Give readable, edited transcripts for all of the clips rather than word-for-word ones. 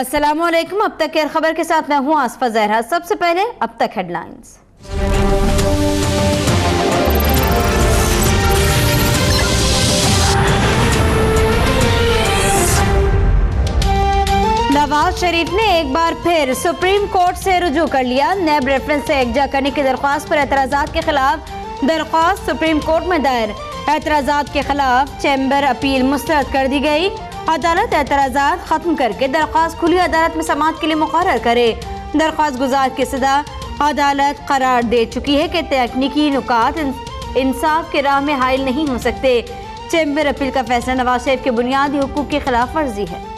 अस्सलामुअलैकुम। अब तक की खबर के साथ मैं हूं आसफा जहरा। सबसे पहले अब तक हेडलाइंस। नवाज शरीफ ने एक बार फिर सुप्रीम कोर्ट से रुजू कर लिया। नैब रेफरेंस से एकजा करने की दरख्वास्त पर एतराजात के खिलाफ दरख्वास्त सुप्रीम कोर्ट में दायर। एतराजात के खिलाफ चैम्बर अपील मुस्तरद कर दी गई। अदालत एतराजात खत्म करके दरख्वास्त खुली अदालत में समाअत के लिए मुकर्रर करे। दरख्वास्त गुजार की सदा अदालत करार दे चुकी है कि तकनीकी नुकात इंसाफ के राह में हायल नहीं हो सकते। चैम्बर अपील का फैसला नवाज शरीफ के बुनियादी हुकूक की खिलाफ वर्जी है।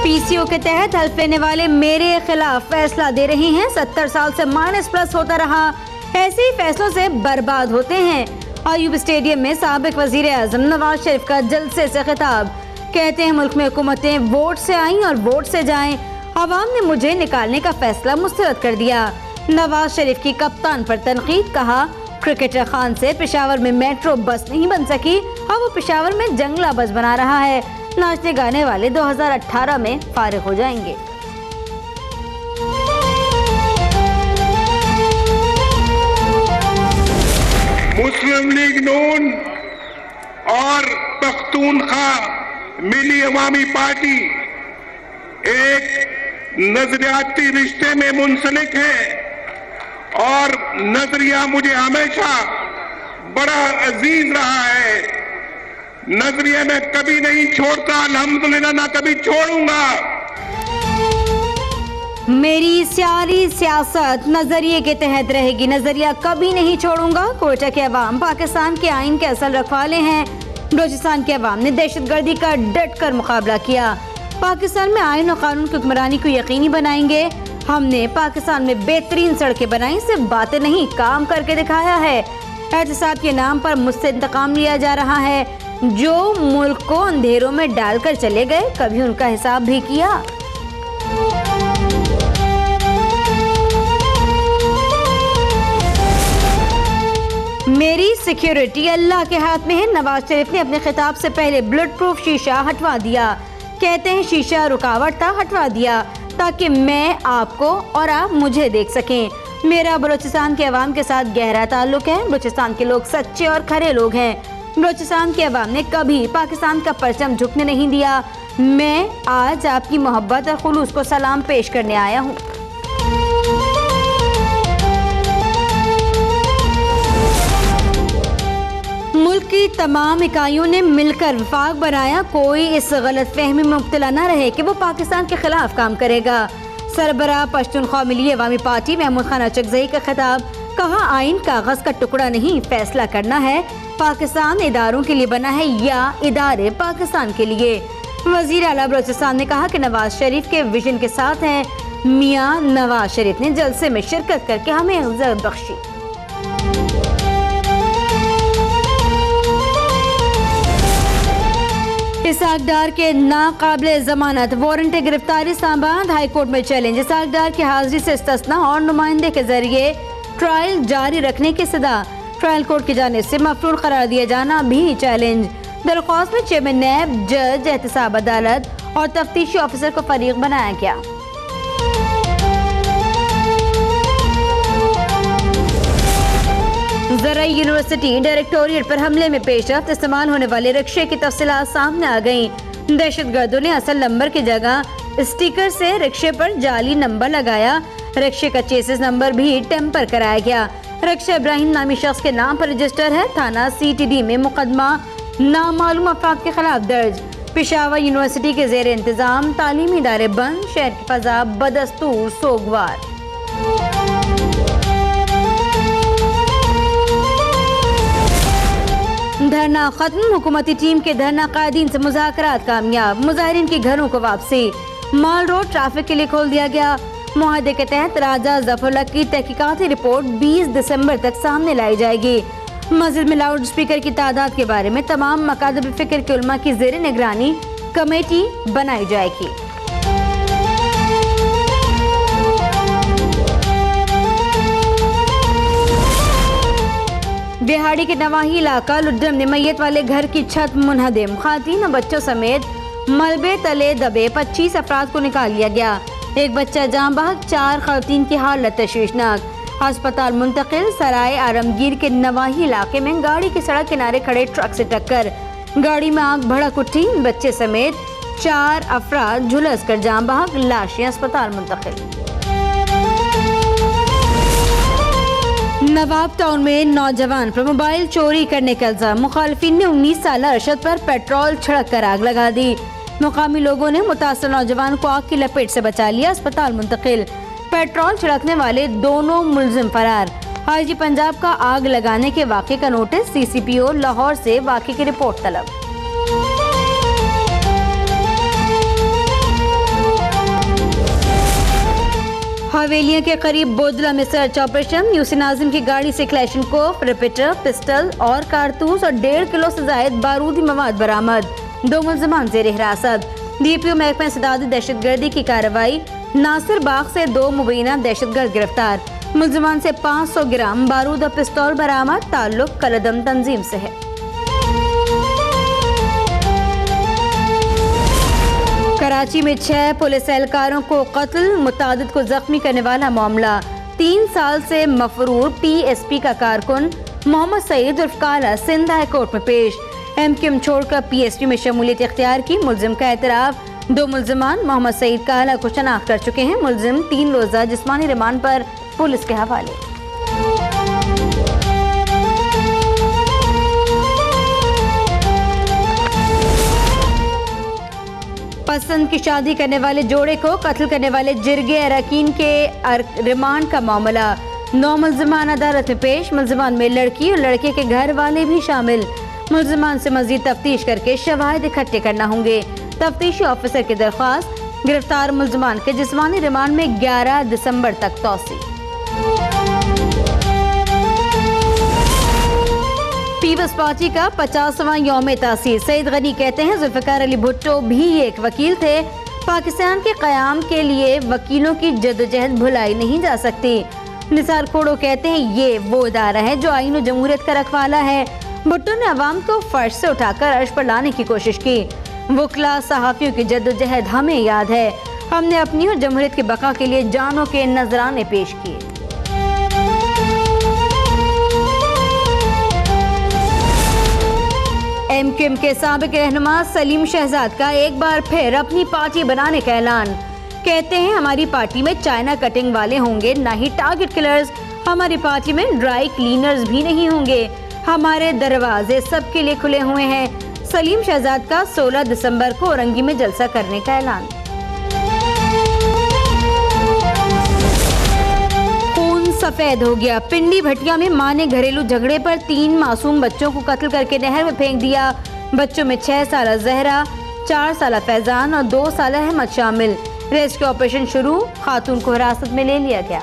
पीसीओ के तहत हल्फ लेने वाले मेरे खिलाफ फैसला दे रहे हैं। 70 साल से माइनस+ होता रहा, ऐसे ही फैसलों से बर्बाद होते हैं। अयूब स्टेडियम में साबिक वजीर आजम नवाज शरीफ का जलसे से खिताब। कहते हैं मुल्क में हुकूमतें वोट से आईं और वोट से जाएं। अवाम ने मुझे निकालने का फैसला मुस्तरद कर दिया। नवाज शरीफ की कप्तान पर तनकीद। कहा क्रिकेटर खान से पेशावर में मेट्रो बस नहीं बन सकी, अब वो पेशावर में जंगला बस बना रहा है। नाचने गाने वाले 2018 में फारिग हो जाएंगे। मुस्लिम लीग नून और पख्तूनख्वा मिली अवामी पार्टी एक नजरियाती रिश्ते में मुंसलिक है और नजरिया मुझे हमेशा बड़ा अजीज रहा है। नजरिया में कभी नहीं छोड़ता, अल्हम्दुलिल्लाह ना कभी छोड़ूंगा। मेरी सारी सियासत नजरिए के तहत रहेगी, नजरिया कभी नहीं छोड़ूंगा। कोयटा के अवाम पाकिस्तान के आइन के असल रखवाले हैं। बलोचिस्तान के अवाम ने दहशतगर्दी का डट कर मुकाबला किया। पाकिस्तान में आइन और कानून की हुक्मरानी को यकीनी बनाएंगे। हमने पाकिस्तान में बेहतरीन सड़कें बनाई, सिर्फ बातें नहीं काम करके दिखाया है। एहतसाब के नाम पर मुझसे इंतकाम लिया जा रहा है। जो मुल्क को अंधेरों में डालकर चले गए, कभी उनका हिसाब भी किया? मेरी सिक्योरिटी अल्लाह के हाथ में है। नवाज शरीफ ने अपने खिताब से पहले बुलेट प्रूफ शीशा हटवा दिया। कहते हैं शीशा रुकावट था, हटवा दिया ताकि मैं आपको और आप मुझे देख सकें। मेरा बलोचिस्तान के अवाम के साथ गहरा ताल्लुक है। बलोचिस्तान के लोग सच्चे और खरे लोग हैं। बलोचिस्तान के अवाम ने कभी पाकिस्तान का परचम झुकने नहीं दिया। मैं आज आपकी मोहब्बत और खुलूस को सलाम पेश करने आया हूँ। मुल्क की तमाम इकाइयों ने मिलकर वफाक बनाया। कोई इस गलत फहमी में मुब्तला न रहे कि वो पाकिस्तान के खिलाफ काम करेगा। सरबराह पश्तूनख्वा मिली अवामी पार्टी महमूद खान अचकजई का खिताब। कहा आइन कागज का टुकड़ा नहीं, फैसला करना है पाकिस्तान इदारों के लिए बना है या इदारे पाकिस्तान के लिए। वजीर आला बलोचिस्तान ने कहा कि नवाज शरीफ के विजन के साथ हैं। मियां नवाज शरीफ ने जलसे में शिरकत करके हमें इज्जत बख्शी। इसाक डार के नाकाबिले जमानत वारंट गिरफ्तारी साबाद हाईकोर्ट में चैलेंज। इसाक डार की हाजिरी से इस्तिस्ना और नुमाइंदे के जरिए ट्रायल जारी रखने की सदा। ट्रायल कोर्ट की जानिब से मफरूर करार दिया जाना भी चैलेंज। दरख्वास्त में चेयरमैन नैब, जज, एहतसाब अदालत और तफ्तीशी ऑफिसर को फरीक बनाया गया। ज़राई यूनिवर्सिटी डायरेक्टोरिएट पर हमले में पेशरफ्त। इस्तेमाल होने वाले रिक्शे की तफसीलात सामने आ गई। दहशतगर्दों ने असल नंबर की जगह स्टिकर से रिक्शे पर जाली नंबर लगाया। रिक्शे का चेसिस नंबर भी टेम्पर कराया गया। रिक्शा इब्राहिम नामी शख्स के नाम पर रजिस्टर है। थाना CTD में मुकदमा नामालूम अफराद के खिलाफ दर्ज। पेशावर यूनिवर्सिटी के जेर इंतजाम तालीमी इदारे बंद। शहर की फजा बदस्तूर सोगवार। धरना खत्म। हुकूमती टीम के धरना कायदीन से मुज़ाकरात कामयाब। मुजाहिरीन के घरों को वापसी। माल रोड ट्रैफिक के लिए खोल दिया गया। मुआहदे के तहत राजा जफरुल्लाह की तहकीकाती रिपोर्ट 20 दिसंबर तक सामने लाई जाएगी। मस्जिद में लाउड स्पीकर की तादाद के बारे में तमाम मकातब फिक्र के उलमा की ज़ेर निगरानी कमेटी बनाई जाएगी। बिहाड़ी के नवाही इलाका लुड्डम में मैयत वाले घर की छत मुनहदिम, खातीन और बच्चों समेत मलबे तले दबे 25 अफराद को निकाल लिया गया। एक बच्चा जान बहक, 4 खातीन की हालत तशवीशनाक। अस्पताल मुंतकिल। सराय आलमगीर के नवाही इलाके में गाड़ी की सड़क किनारे खड़े ट्रक से टक्कर, गाड़ी में आग भड़क उठी, बच्चे समेत 4 अफराद झुलस कर जान बहक, लाशें अस्पताल मुंतकिल। नवाब टाउन में नौजवान पर मोबाइल चोरी करने का इल्जाम, मुखालिफिन ने 19 साल अरशद पर पेट्रोल छिड़क कर आग लगा दी। मुकामी लोगों ने मुतासर नौजवान को आग की लपेट से बचा लिया, अस्पताल मुंतकिल। पेट्रोल छिड़कने वाले दोनों मुलजिम फरार। आईजी पंजाब का आग लगाने के वाक़े का नोटिस, CCPO लाहौर से वाक़े की रिपोर्ट तलब। हवेलियां के करीब बोदला में सर्च ऑपरेशन, यूसी नाजिम की गाड़ी से क्लैशनकोफ, रिपीटर, पिस्टल और कारतूस और 1.5 किलो से जायद बारूदी मवाद बरामद। 2 मुल्जिमान ज़ेर हिरासत। DPO महकमा इंसदादी दहशतगर्दी की कार्रवाई, नासिर बाग से 2 मुबैना दहशतगर्द गिरफ्तार। मुल्जिमान से 500 ग्राम बारूद और पिस्तौल बरामद, ताल्लुक कलदम तंजीम से है। कराची में 6 पुलिस एहलकारों को कत्ल, मुतादिद को जख्मी करने वाला मामला। 3 साल से मफरूर PSP का कारकुन मोहम्मद सईद उर्फ काला सिंध हाई कोर्ट में पेश। MQM छोड़कर PSP में शमूलियत इख्तियार की, मुल्जिम का एतराफ। 2 मुल्जिमान मोहम्मद सईद काला को शनाख्त कर चुके हैं। मुल्जिम 3 रोज़ा जिस्मानी रिमांड पर पुलिस के हवाले। पसंद की शादी करने वाले जोड़े को कत्ल करने वाले जिरगे अरकीन के रिमांड का मामला। 9 मुल्जिमान अदालत में पेश। मुल्जिमान में लड़की और लड़के के घर वाले भी शामिल। मुल्जिमान से मजीद तफ्तीश करके शवाहिद इकट्ठे करना होंगे। तफ्तीशी ऑफिसर की दरख्वास्त, गिरफ्तार मुल्जिमान के जिस्मानी रिमांड में 11 दिसंबर तक तौसी। पीपल्स पार्टी का 50वां यौम तासीस, सईद गनी कहते हैं जुल्फिकार अली भुट्टो भी एक वकील थे। पाकिस्तान के क़याम के लिए वकीलों की जद्दोजहद भुलाई नहीं जा सकती। निसार खोड़ो कहते हैं ये वो इदारा है जो आईन और जमहूरियत का रखवाला है। भुट्टो ने अवाम को फर्श से उठाकर अर्श पर लाने की कोशिश की। वकला सहाफ़ियों की जद्दोजहद हमें याद है, हमने अपनी और जमहूरियत की बका के लिए जानों के नजराने पेश किए। MQM के साबिक रहनुमा सलीम शहजाद का एक बार फिर अपनी पार्टी बनाने का ऐलान। कहते हैं हमारी पार्टी में चाइना कटिंग वाले होंगे, ना ही टारगेट किलर्स। हमारी पार्टी में ड्राई क्लीनर्स भी नहीं होंगे। हमारे दरवाजे सबके लिए खुले हुए हैं। सलीम शहजाद का 16 दिसंबर को औरंगी में जलसा करने का ऐलान। सफेद हो गया। पिंडी भटिया में मां ने घरेलू झगड़े पर 3 मासूम बच्चों को कत्ल करके नहर में फेंक दिया। बच्चों में 6 साल जहरा, 4 साल फैजान और 2 साल अहमद शामिल। रेस्क्यू ऑपरेशन शुरू, खातून को हिरासत में ले लिया गया।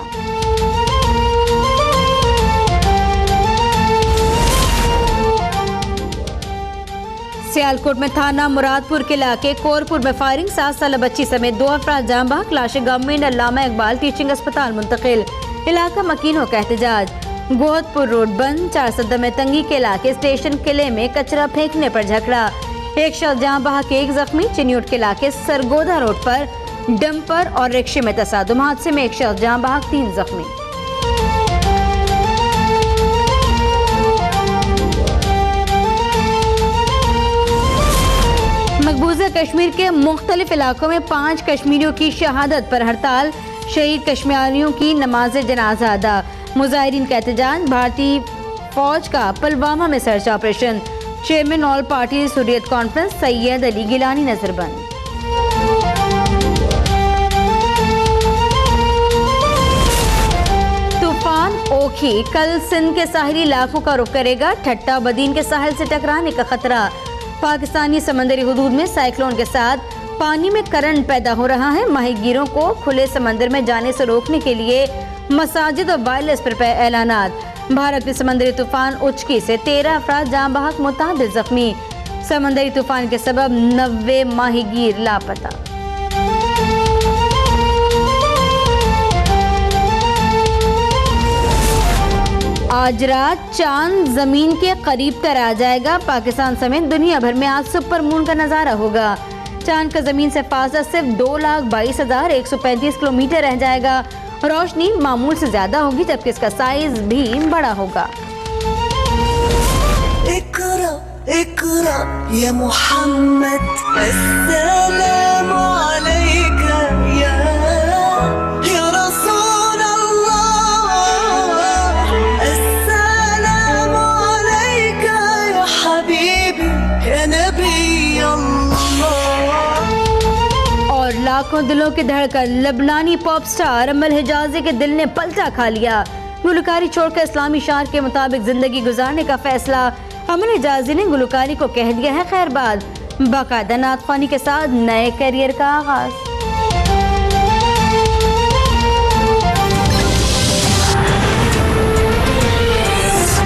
सियालकोट में थाना मुरादपुर के इलाके कोरपुर में फायरिंग, 7 साल बच्ची समेत 2 अफराद जान बहक, लाशें गवर्नमेंट अल्लामा इकबाल टीचिंग अस्पताल मुंतकिल। इलाका मकीनों का एहतजाज। गोहदपुर रोड बंद, 4 सदर में तंगी के इलाके स्टेशन किले में कचरा फेंकने पर झगड़ा। एक शख्स जान बहक, 1 जख्मी। चिन्यूट के इलाके सरगोदा रोड पर डंपर और रिक्शे में तसादुम, हादसे में 1 शख्स जान बहक, 3 जख्मी। मकबूजा कश्मीर के मुख्तलिफ इलाकों में 5 कश्मीरियों की शहादत पर हड़ताल, शहीद कश्मीरियों की नमाज जनाजा अदा। मुजाहिरीन का एहतजाज। भारतीय फौज का पुलवामा में search operation. Chairman all party Hurriyat conference Syed Ali Geelani नजरबंद। तूफान ओखी कल सिंध के साहिली इलाकों का रुख करेगा। ठट्टा बदीन के साहिल से टकराने का खतरा। पाकिस्तानी समंदरी हुदूद में साइक्लोन के साथ पानी में करंट पैदा हो रहा है। माहीगीरों को खुले समंदर में जाने से रोकने के लिए मसाजिद और वायरलेस पर ऐलानात। भारत में समंदरी तूफान उचकी से 13 अफराद जाँ बहक, मुताबिक जख्मी। समंदरी तूफान के सबब 90 माहीगीर लापता। आज रात चांद जमीन के करीब तर आ जाएगा। पाकिस्तान समेत दुनिया भर में आज सुपर मून का नजारा होगा। चांद का जमीन से फासला सिर्फ 2,22,135 किलोमीटर रह जाएगा। रोशनी मामूल से ज्यादा होगी, जबकि इसका साइज भी बड़ा होगा। इकरा इकरा या मोहम्मद, अस्सलाम अलैका या रसूल अल्लाह, अस्सलाम अलैका या हबीबी या नबी अल्लाह। और लाखों दिलों की धड़कन लबनानी पॉप स्टार अमल हिजाजी के दिल ने पलटा खा लिया। गुलकारी छोड़कर इस्लामी शार के मुताबिक जिंदगी गुजारने का फैसला। अमल हिजाजी ने गुलकारी को कह दिया है खैरबाद। बाकायदा नात ख्वानी के साथ नए करियर का आगाज।